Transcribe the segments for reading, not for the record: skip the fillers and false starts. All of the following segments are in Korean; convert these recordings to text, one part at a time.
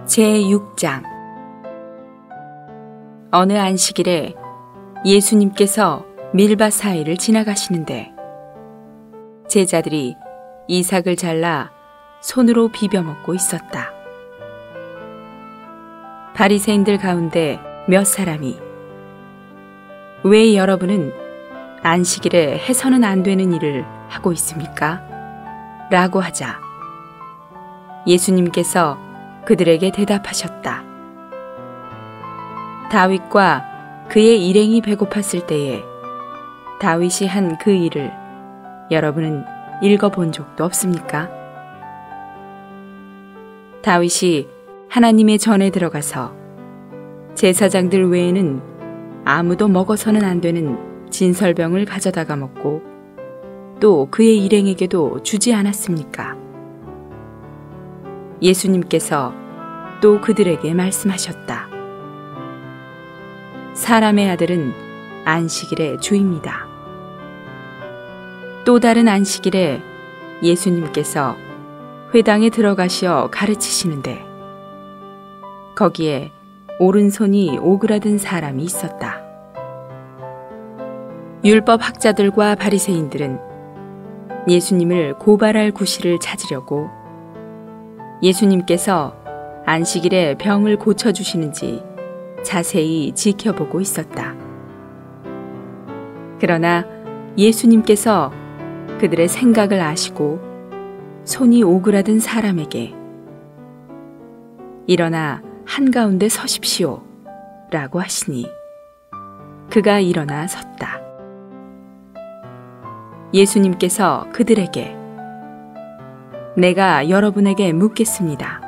제6장. 어느 안식일에 예수님께서 밀밭 사이를 지나가시는데 제자들이 이삭을 잘라 손으로 비벼 먹고 있었다. 바리새인들 가운데 몇 사람이 왜 여러분은 안식일에 해서는 안 되는 일을 하고 있습니까? 라고 하자 예수님께서 그들에게 대답하셨다. 다윗과 그의 일행이 배고팠을 때에 다윗이 한 그 일을 여러분은 읽어본 적도 없습니까? 다윗이 하나님의 전에 들어가서 제사장들 외에는 아무도 먹어서는 안 되는 진설병을 가져다가 먹고 또 그의 일행에게도 주지 않았습니까? 예수님께서 또 그들에게 말씀하셨다. 사람의 아들은 안식일의 주입니다. 또 다른 안식일에 예수님께서 회당에 들어가시어 가르치시는데 거기에 오른손이 오그라든 사람이 있었다. 율법 학자들과 바리새인들은 예수님을 고발할 구실을 찾으려고 예수님께서 안식일에 병을 고쳐주시는지 자세히 지켜보고 있었다. 그러나 예수님께서 그들의 생각을 아시고 손이 오그라든 사람에게 일어나 한가운데 서십시오 라고 하시니 그가 일어나 섰다. 예수님께서 그들에게 내가 여러분에게 묻겠습니다.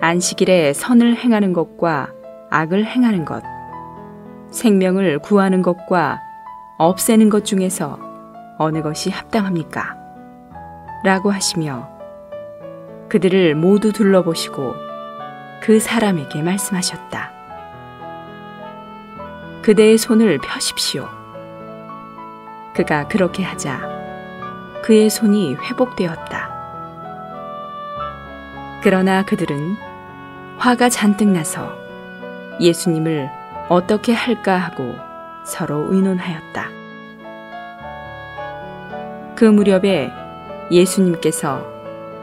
안식일에 선을 행하는 것과 악을 행하는 것, 생명을 구하는 것과 없애는 것 중에서 어느 것이 합당합니까? 라고 하시며 그들을 모두 둘러보시고 그 사람에게 말씀하셨다. 그대의 손을 펴십시오. 그가 그렇게 하자 그의 손이 회복되었다. 그러나 그들은 화가 잔뜩 나서 예수님을 어떻게 할까 하고 서로 의논하였다. 그 무렵에 예수님께서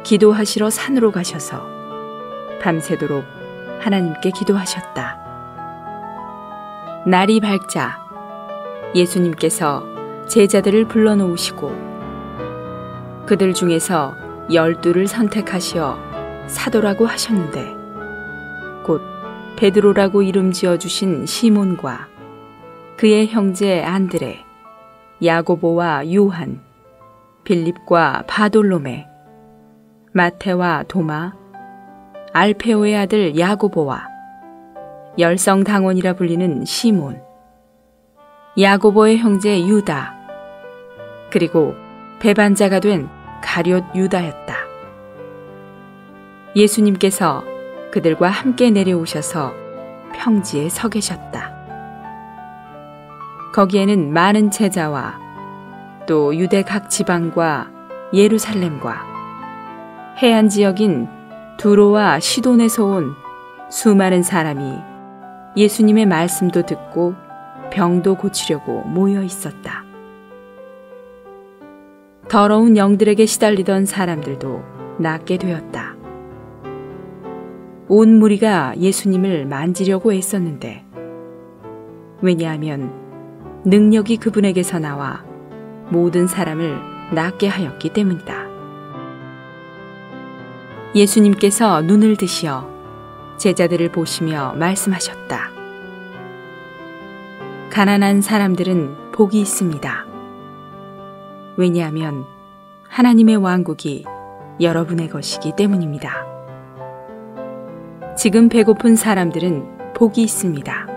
기도하시러 산으로 가셔서 밤새도록 하나님께 기도하셨다. 날이 밝자 예수님께서 제자들을 불러놓으시고 그들 중에서 12를 선택하시어 사도라고 하셨는데 곧 베드로라고 이름 지어주신 시몬과 그의 형제 안드레, 야고보와 요한, 빌립과 바돌로메, 마테와 도마, 알페오의 아들 야고보와 열성당원이라 불리는 시몬, 야고보의 형제 유다, 그리고 배반자가 된 가룟 유다였다. 예수님께서 그들과 함께 내려오셔서 평지에 서 계셨다. 거기에는 많은 제자와 또 유대 각 지방과 예루살렘과 해안 지역인 두로와 시돈에서 온 수많은 사람이 예수님의 말씀도 듣고 병도 고치려고 모여 있었다. 더러운 영들에게 시달리던 사람들도 낫게 되었다. 온 무리가 예수님을 만지려고 애썼는데 왜냐하면 능력이 그분에게서 나와 모든 사람을 낫게 하였기 때문이다. 예수님께서 눈을 드시어 제자들을 보시며 말씀하셨다. 가난한 사람들은 복이 있습니다. 왜냐하면 하나님의 왕국이 여러분의 것이기 때문입니다. 지금 배고픈 사람들은 복이 있습니다.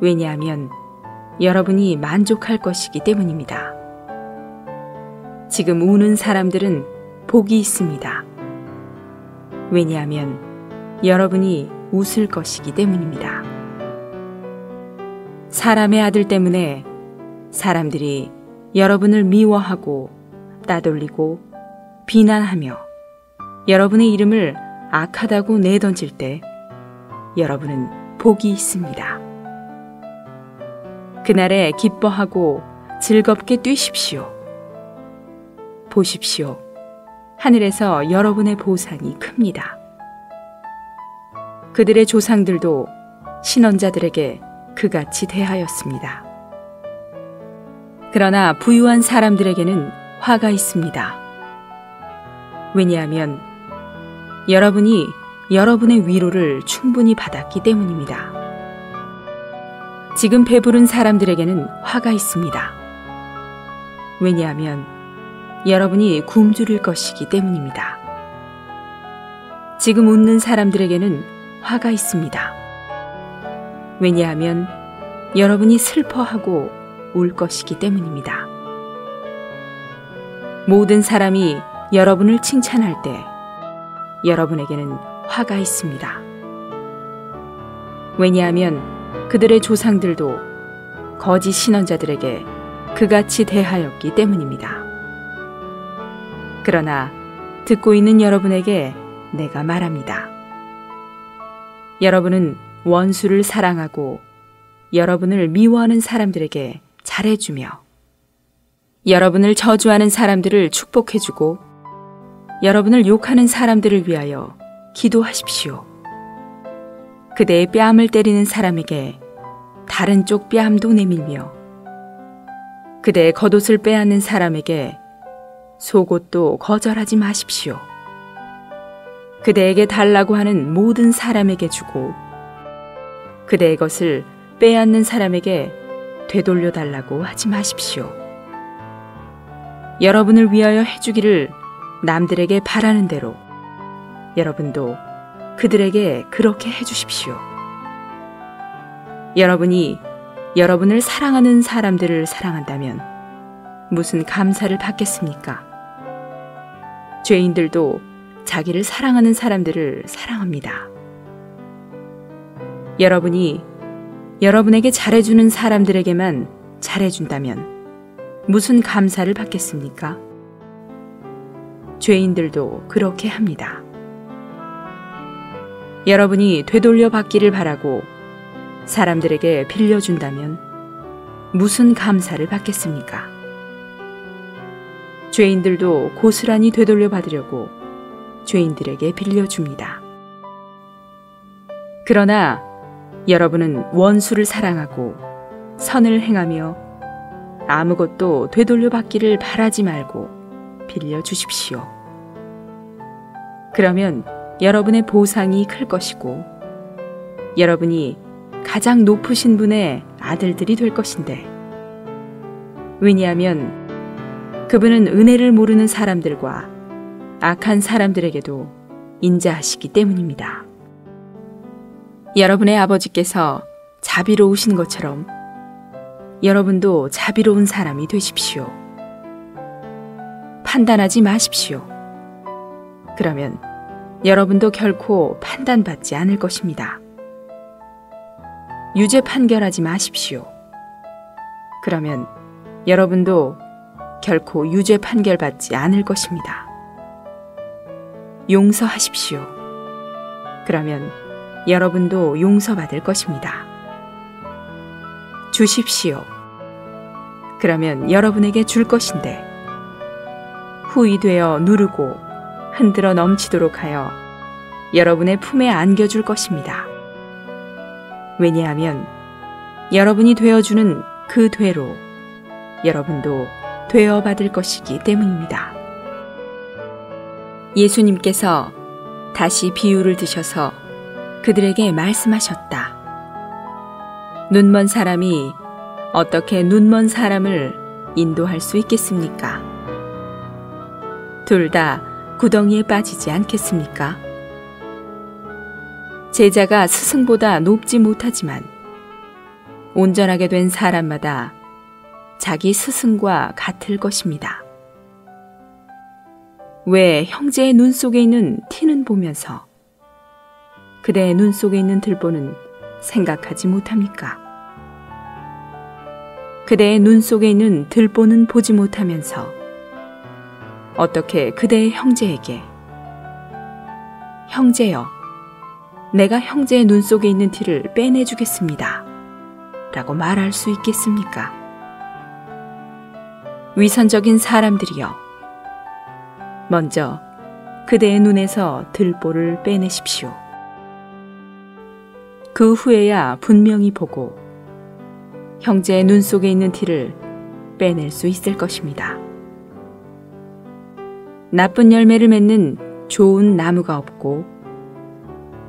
왜냐하면 여러분이 만족할 것이기 때문입니다. 지금 우는 사람들은 복이 있습니다. 왜냐하면 여러분이 웃을 것이기 때문입니다. 사람의 아들 때문에 사람들이 여러분을 미워하고 따돌리고 비난하며 여러분의 이름을 악하다고 내던질 때 여러분은 복이 있습니다. 그날에 기뻐하고 즐겁게 뛰십시오. 보십시오. 하늘에서 여러분의 보상이 큽니다. 그들의 조상들도 신언자들에게 그같이 대하였습니다. 그러나 부유한 사람들에게는 화가 있습니다. 왜냐하면 여러분이 여러분의 위로를 충분히 받았기 때문입니다. 지금 배부른 사람들에게는 화가 있습니다. 왜냐하면 여러분이 굶주릴 것이기 때문입니다. 지금 웃는 사람들에게는 화가 있습니다. 왜냐하면 여러분이 슬퍼하고 울 것이기 때문입니다. 모든 사람이 여러분을 칭찬할 때 여러분에게는 화가 있습니다. 왜냐하면 그들의 조상들도 거짓 신언자들에게 그같이 대하였기 때문입니다. 그러나 듣고 있는 여러분에게 내가 말합니다. 여러분은 원수를 사랑하고 여러분을 미워하는 사람들에게 잘해주며 여러분을 저주하는 사람들을 축복해주고 여러분을 욕하는 사람들을 위하여 기도하십시오. 그대의 뺨을 때리는 사람에게 다른 쪽 뺨도 내밀며 그대의 겉옷을 빼앗는 사람에게 속옷도 거절하지 마십시오. 그대에게 달라고 하는 모든 사람에게 주고 그대의 것을 빼앗는 사람에게 되돌려 달라고 하지 마십시오. 여러분을 위하여 해주기를 남들에게 바라는 대로 여러분도 그들에게 그렇게 해주십시오. 여러분이 여러분을 사랑하는 사람들을 사랑한다면 무슨 감사를 받겠습니까? 죄인들도 자기를 사랑하는 사람들을 사랑합니다. 여러분이 여러분에게 잘해주는 사람들에게만 잘해준다면 무슨 감사를 받겠습니까? 죄인들도 그렇게 합니다. 여러분이 되돌려 받기를 바라고 사람들에게 빌려준다면 무슨 감사를 받겠습니까? 죄인들도 고스란히 되돌려 받으려고 죄인들에게 빌려줍니다. 그러나 여러분은 원수를 사랑하고 선을 행하며 아무것도 되돌려 받기를 바라지 말고 빌려주십시오. 그러면 여러분의 보상이 클 것이고 여러분이 가장 높으신 분의 아들들이 될 것인데 왜냐하면 그분은 은혜를 모르는 사람들과 악한 사람들에게도 인자하시기 때문입니다. 여러분의 아버지께서 자비로우신 것처럼 여러분도 자비로운 사람이 되십시오. 판단하지 마십시오. 그러면 여러분도 결코 판단받지 않을 것입니다. 유죄 판결하지 마십시오. 그러면 여러분도 결코 유죄 판결받지 않을 것입니다. 용서하십시오. 그러면 여러분도 용서받을 것입니다. 주십시오. 그러면 여러분에게 줄 것인데 후이되어 누르고 흔들어 넘치도록 하여 여러분의 품에 안겨줄 것입니다. 왜냐하면 여러분이 되어주는 그 되로 여러분도 되어받을 것이기 때문입니다. 예수님께서 다시 비유를 드셔서 그들에게 말씀하셨다. 눈먼 사람이 어떻게 눈먼 사람을 인도할 수 있겠습니까? 둘 다 구덩이에 빠지지 않겠습니까? 제자가 스승보다 높지 못하지만 온전하게 된 사람마다 자기 스승과 같을 것입니다. 왜 형제의 눈 속에 있는 티는 보면서 그대의 눈 속에 있는 들보는 생각하지 못합니까? 그대의 눈 속에 있는 들보는 보지 못하면서 어떻게 그대의 형제에게 형제여, 내가 형제의 눈 속에 있는 티를 빼내주겠습니다. 라고 말할 수 있겠습니까? 위선적인 사람들이여, 먼저 그대의 눈에서 들보를 빼내십시오. 그 후에야 분명히 보고 형제의 눈 속에 있는 티를 빼낼 수 있을 것입니다. 나쁜 열매를 맺는 좋은 나무가 없고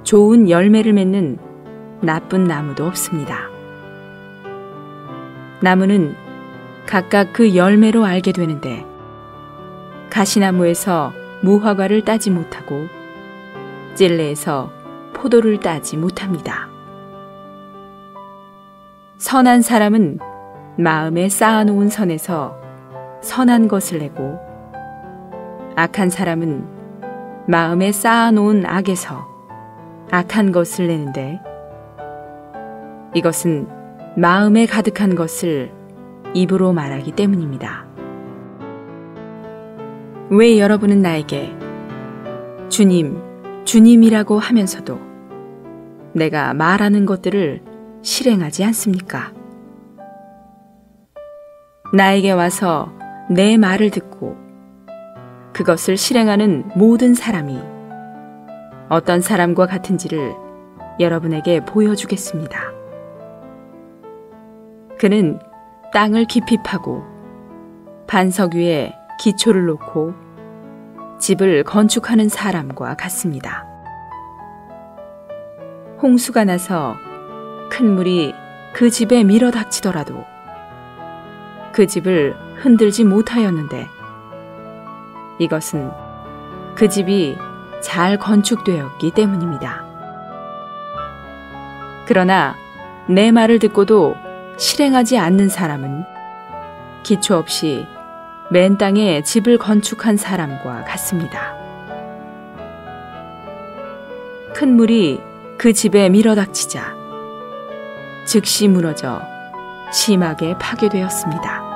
좋은 열매를 맺는 나쁜 나무도 없습니다. 나무는 각각 그 열매로 알게 되는데 가시나무에서 무화과를 따지 못하고 찔레에서 포도를 따지 못합니다. 선한 사람은 마음에 쌓아놓은 선에서 선한 것을 내고 악한 사람은 마음에 쌓아놓은 악에서 악한 것을 내는데 이것은 마음에 가득한 것을 입으로 말하기 때문입니다. 왜 여러분은 나에게 주님, 주님이라고 하면서도 내가 말하는 것들을 실행하지 않습니까? 나에게 와서 내 말을 듣고 그것을 실행하는 모든 사람이 어떤 사람과 같은지를 여러분에게 보여주겠습니다. 그는 땅을 깊이 파고 반석 위에 기초를 놓고 집을 건축하는 사람과 같습니다. 홍수가 나서 큰 물이 그 집에 밀어닥치더라도 그 집을 흔들지 못하였는데 이것은 그 집이 잘 건축되었기 때문입니다. 그러나 내 말을 듣고도 실행하지 않는 사람은 기초 없이 맨 땅에 집을 건축한 사람과 같습니다. 큰 물이 그 집에 밀어닥치자 즉시 무너져 심하게 파괴되었습니다.